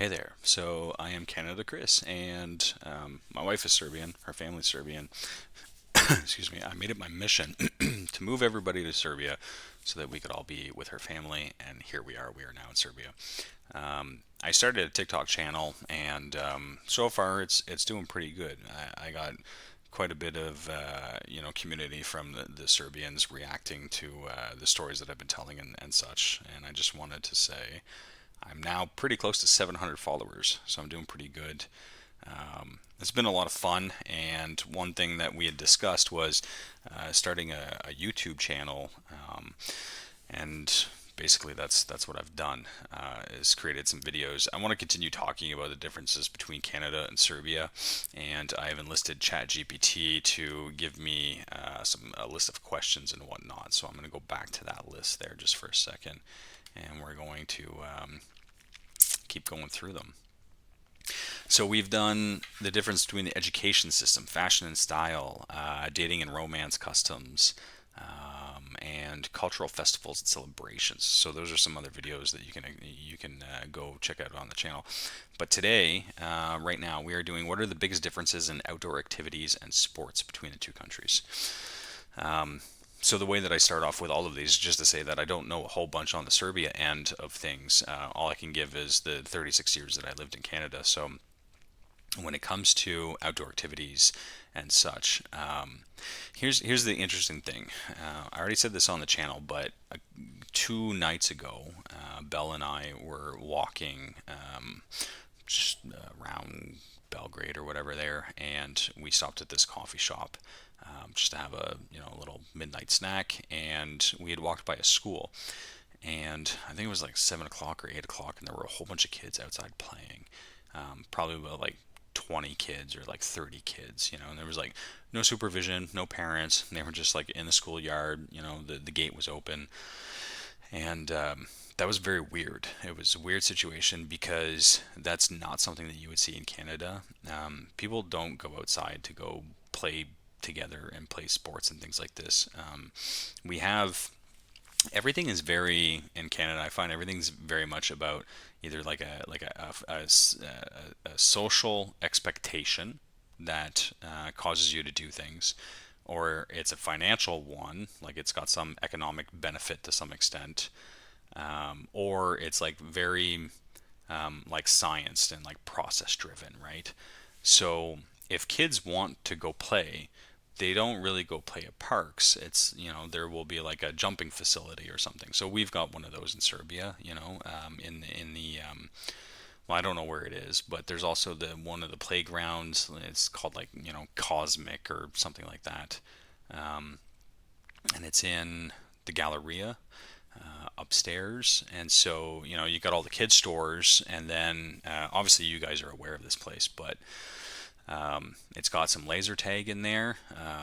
Hey there. So I am Canada Chris, and my wife is Serbian. Her family's Serbian. Excuse me. I made it my mission to move everybody to Serbia so that we could all be with her family, and here we are. We are now in Serbia. I started a TikTok channel, and so far it's doing pretty good. I got quite a bit of community from the Serbians reacting to the stories that I've been telling and such. And I just wanted to say I'm now pretty close to 700 followers, so I'm doing pretty good. It's been a lot of fun, and one thing that we had discussed was starting a YouTube channel, and basically that's what I've done. Is created some videos. I want to continue talking about the differences between Canada and Serbia, and I have enlisted ChatGPT to give me a list of questions and whatnot. So I'm going to go back to that list there just for a second, and we're going to keep going through them. So we've done the difference between the education system, fashion and style, dating and romance customs, and cultural festivals and celebrations. So those are some other videos that you can go check out on the channel. But today, right now, we are doing what are the biggest differences in outdoor activities and sports between the two countries. So the way that I start off with all of these is just to say that I don't know a whole bunch on the Serbia end of things. All I can give is the 36 years that I lived in Canada. So when it comes to outdoor activities and such, here's the interesting thing. I already said this on the channel, but 2 nights ago, Belle and I were walking just around Belgrade or whatever there, and we stopped at this coffee shop just to have a little midnight snack. And we had walked by a school, and I think it was like 7 o'clock or 8 o'clock, and there were a whole bunch of kids outside playing. Probably about like 20 kids or like 30 kids, and there was like no supervision, no parents. They were just like in the schoolyard. The gate was open, and that was very weird. It was a weird situation because that's not something that you would see in Canada. People don't go outside to go play together and play sports and things like this. We have everything is very in Canada. I find everything's very much about either like a social expectation that causes you to do things, or it's a financial one, like it's got some economic benefit to some extent, or it's like very like science and like process driven, right? So if kids want to go play, they don't really go play at parks. It's, there will be like a jumping facility or something. So we've got one of those in Serbia, in the well, I don't know where it is, but there's also the one of the playgrounds. It's called like, Cosmic or something like that. And it's in the Galleria upstairs. And so, you got all the kids stores, and then obviously you guys are aware of this place, but it's got some laser tag in there,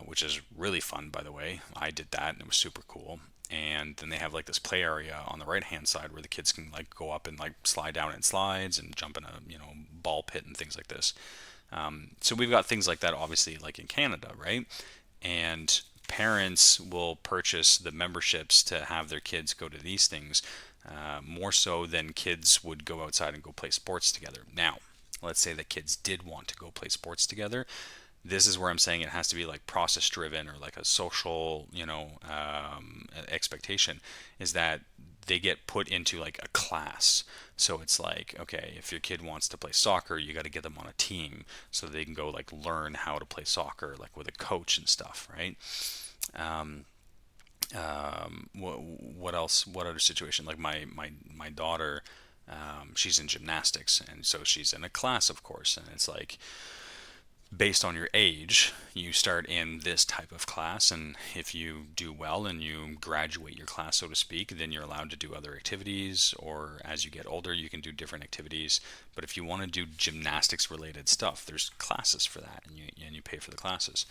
which is really fun, by the way. I did that and it was super cool. And then they have like this play area on the right hand side where the kids can like go up and like slide down in slides and jump in a ball pit and things like this. So we've got things like that, obviously, like in Canada, right? And parents will purchase the memberships to have their kids go to these things, more so than kids would go outside and go play sports together. Now, let's say that kids did want to go play sports together. This is where I'm saying it has to be like process driven or like a social, expectation, is that they get put into like a class. So it's like, okay, if your kid wants to play soccer, you got to get them on a team so they can go like learn how to play soccer, like with a coach and stuff, right? Um, what else? What other situation? Like my daughter, she's in gymnastics, and so she's in a class, of course, and it's like based on your age, you start in this type of class, and if you do well and you graduate your class, so to speak, then you're allowed to do other activities, or as you get older, you can do different activities. But if you want to do gymnastics related stuff, there's classes for that, and you pay for the classes.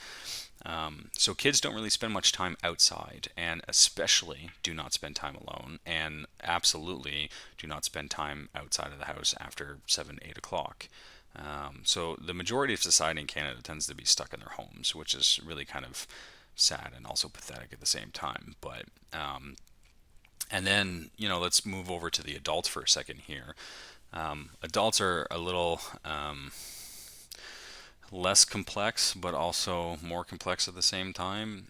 So kids don't really spend much time outside, and especially do not spend time alone, and absolutely do not spend time outside of the house after 7, 8 o'clock. So the majority of society in Canada tends to be stuck in their homes, which is really kind of sad and also pathetic at the same time. But and then let's move over to the adults for a second here. Adults are a little less complex, but also more complex at the same time.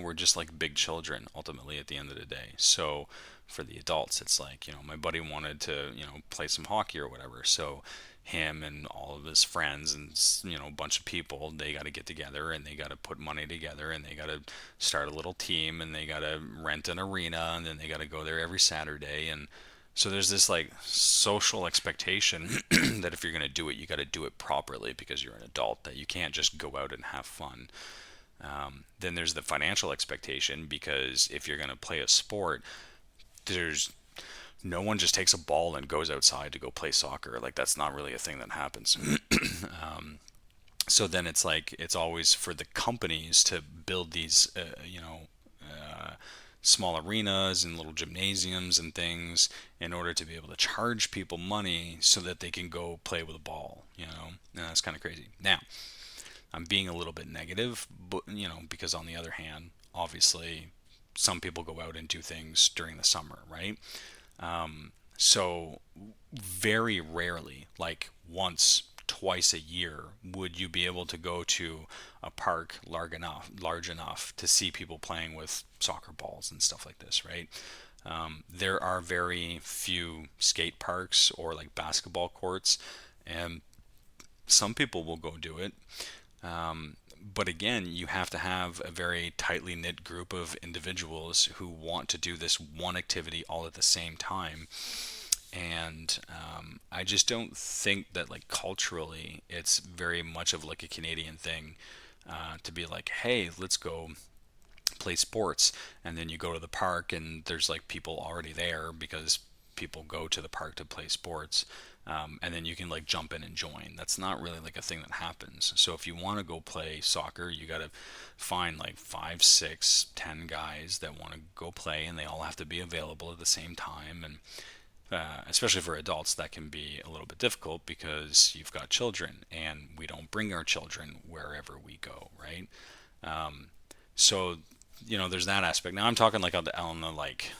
We're just like big children ultimately at the end of the day. So for the adults, it's like, my buddy wanted to, play some hockey or whatever. So him and all of his friends and, a bunch of people, they got to get together and they got to put money together and they got to start a little team and they got to rent an arena and then they got to go there every Saturday. And so there's this like social expectation that if you're going to do it, you got to do it properly because you're an adult, that you can't just go out and have fun. Then there's the financial expectation because if you're going to play a sport, there's no one just takes a ball and goes outside to go play soccer. Like that's not really a thing that happens. So then it's like it's always for the companies to build these, small arenas and little gymnasiums and things in order to be able to charge people money so that they can go play with a ball, and that's kind of crazy. Now, I'm being a little bit negative, but because on the other hand, obviously some people go out and do things during the summer, right? So very rarely, like once, twice a year, would you be able to go to a park large enough to see people playing with soccer balls and stuff like this, right? There are very few skate parks or like basketball courts, and some people will go do it. But again, you have to have a very tightly knit group of individuals who want to do this one activity all at the same time. And I just don't think that like culturally it's very much of like a Canadian thing, to be like, hey, let's go play sports, and then you go to the park and there's like people already there because people go to the park to play sports, and then you can like jump in and join. That's not really like a thing that happens. So if you want to go play soccer, you got to find like 5, 6, 10 guys that want to go play, and they all have to be available at the same time. And especially for adults, that can be a little bit difficult because you've got children, and we don't bring our children wherever we go, right? So there's that aspect. Now I'm talking like on the like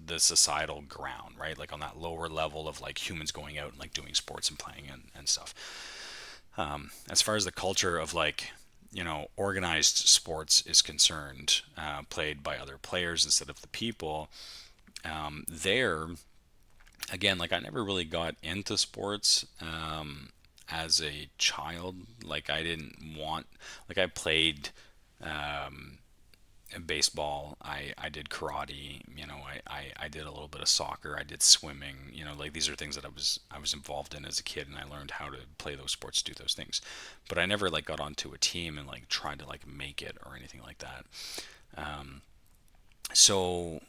the societal ground, right? Like on that lower level of like humans going out and like doing sports and playing and stuff. As far as the culture of like, organized sports is concerned, played by other players instead of the people, there again, like I never really got into sports as a child. Like I didn't want, like I played baseball, I did karate, I did a little bit of soccer, I did swimming, like these are things that I was involved in as a kid, and I learned how to play those sports, do those things. But I never like got onto a team and like tried to like make it or anything like that. So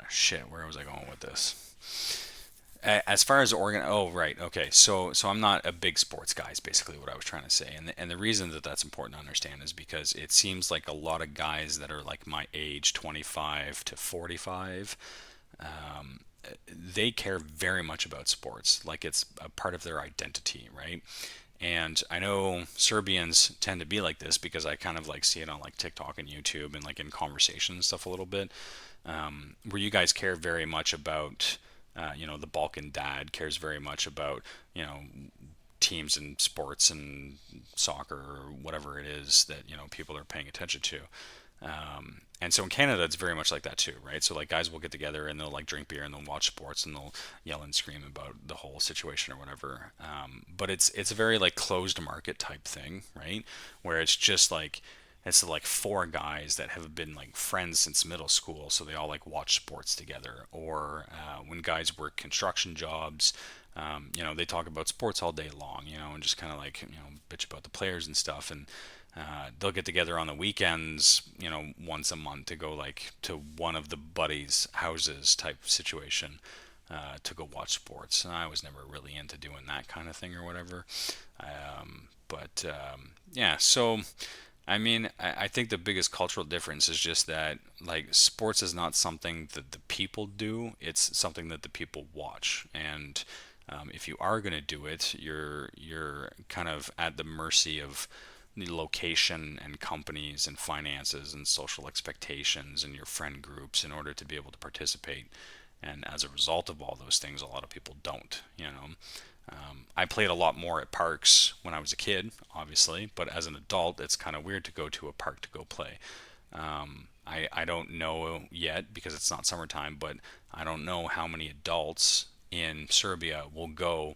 shit, where was I going with this? As far as oh right, okay, so I'm not a big sports guy is basically what I was trying to say, and the reason that that's important to understand is because it seems like a lot of guys that are like my age, 25 to 45, they care very much about sports, like it's a part of their identity, right? And I know Serbians tend to be like this because I kind of like see it on like TikTok and YouTube and like in conversation and stuff a little bit, where you guys care very much about, the Balkan dad cares very much about, teams and sports and soccer or whatever it is that, people are paying attention to. And so in Canada, it's very much like that too, right? So like guys will get together and they'll like drink beer and they'll watch sports and they'll yell and scream about the whole situation or whatever. But it's a very like closed market type thing, right? Where it's like four guys that have been like friends since middle school, so they all like watch sports together. Or when guys work construction jobs, they talk about sports all day long, and just kind of like bitch about the players and stuff. And they'll get together on the weekends, once a month to go like to one of the buddies' houses type situation, to go watch sports. And I was never really into doing that kind of thing or whatever. But yeah, so I mean, I think the biggest cultural difference is just that like sports is not something that the people do; it's something that the people watch. And if you are going to do it, you're kind of at the mercy of the location and companies and finances and social expectations and your friend groups in order to be able to participate. And as a result of all those things, a lot of people don't, I played a lot more at parks when I was a kid, obviously, but as an adult, it's kind of weird to go to a park to go play. I don't know yet because it's not summertime, but I don't know how many adults in Serbia will go,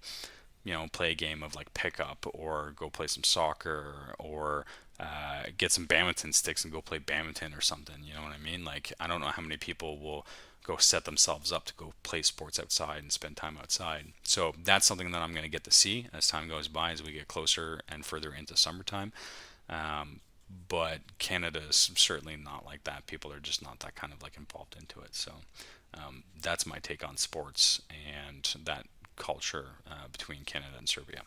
play a game of like pickup or go play some soccer or get some badminton sticks and go play badminton or something. You know what I mean? Like, I don't know how many people will go set themselves up to go play sports outside and spend time outside. So that's something that I'm going to get to see as time goes by, as we get closer and further into summertime. Um, but Canada is certainly not like that. People are just not that kind of like involved into it. So that's my take on sports and that culture between Canada and Serbia.